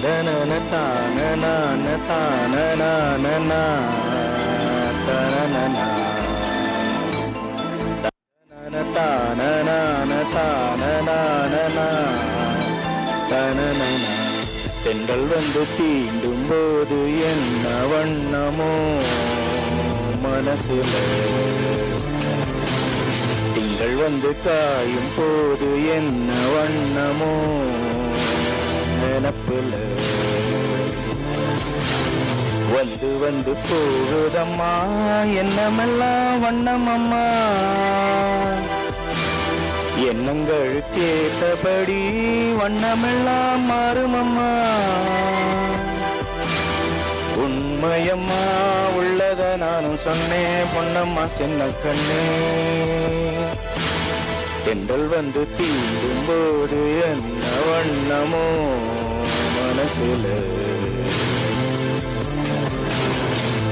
தனன தானன தானன தனன தானன தானன தென்றல் வந்து தீண்டும் போது என்ன வண்ணமோ மனசுல, திங்கள் வந்து காயும் போது என்ன வண்ணமோ நினப்புல, வந்து வந்து போகுதம்மா என்னமெல்லாம் வண்ணமம்மா, எண்ணங்கள் கேட்டபடி வண்ணமெல்லாம் மாறுமம்மா, உண்மையம்மா உள்ளத நானும் சொன்னேன் பொன்னம்மா சின்ன கண்ணே, தென்றல் வந்து தீண்டும் போது என்ன வண்ணமோ மனசுல,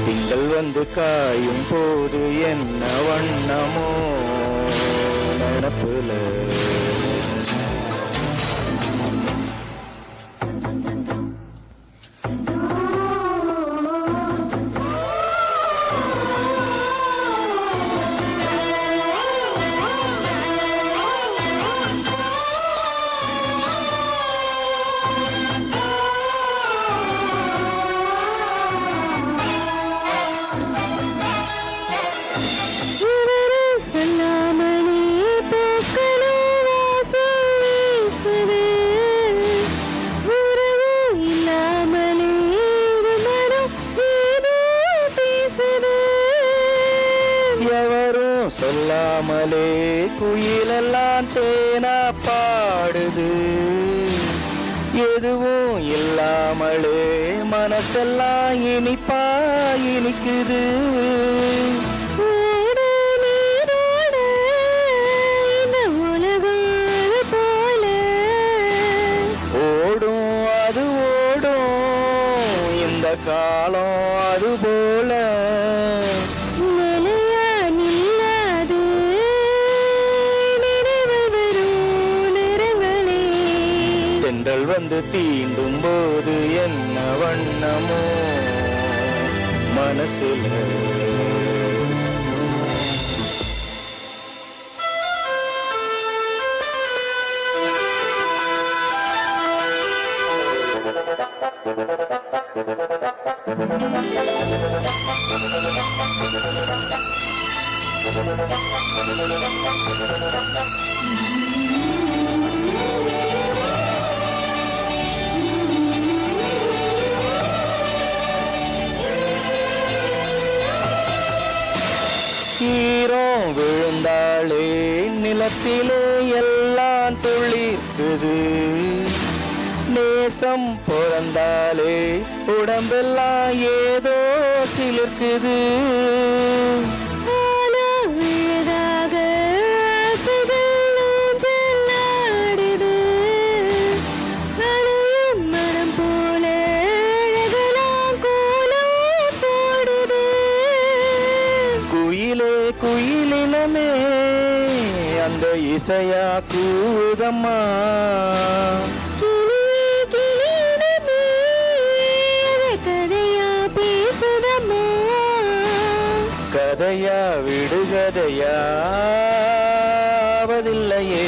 திங்கள் வந்து காயும் போது என்ன வண்ணமோ நினப்புல. சொல்லாமலே குயிலெல்லாம் தேனா பாடுது, எதுவும் இல்லாமலே மனசெல்லாம் இனிப்பா இனிக்குது, ஓடும் அது ஓடும் இந்த காலம் அது போல, தென்றல் வந்து தீண்டும் போது என்ன வண்ணமோ மனசுல, ஈரம் விழுந்தாளே நிலத்திலே எல்லாம் துளிர்க்குது, நேசம் பிறந்தாலே உடம்பெல்லாம் ஏதோ சிலிர்க்குது, குயிலினமே அந்த இசையா கூதம்மா, கதையா பேசுதம்மா, கதையா விடுகதையா அவதில்லையே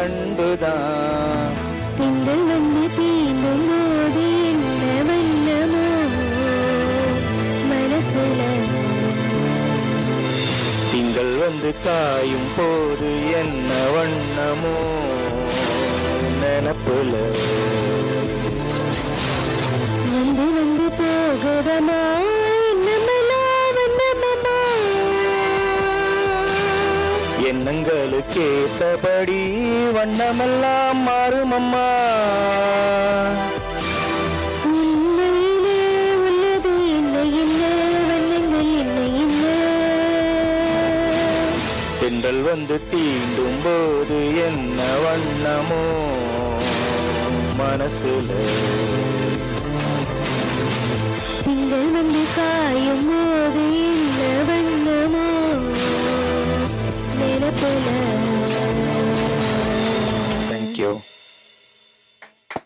அன்புதான், திங்கள் வந்து தீண்டும் போது என்ன வண்ணமோ மனசுல, திங்கள் வந்து காயும் போது என்ன வண்ணமோ நினப்புல, வந்து வந்து போகுதமா என்னமெல்லாம் வண்ணமம்மா, எண்ணங்களுக்கு ஏற்றபடி வண்ணமெல்லாம் மாறுமம்மா, உண்மையிலே உள்ளது என்ன என்ன வண்ணங்கள் என்ன என்ன, தென்றல் வந்து தீண்டும் போது என்ன வண்ணமோ மனசுல, திங்கள் வந்து காயும் போது என்ன வண்ணமோ நினைப்புல. Thank you.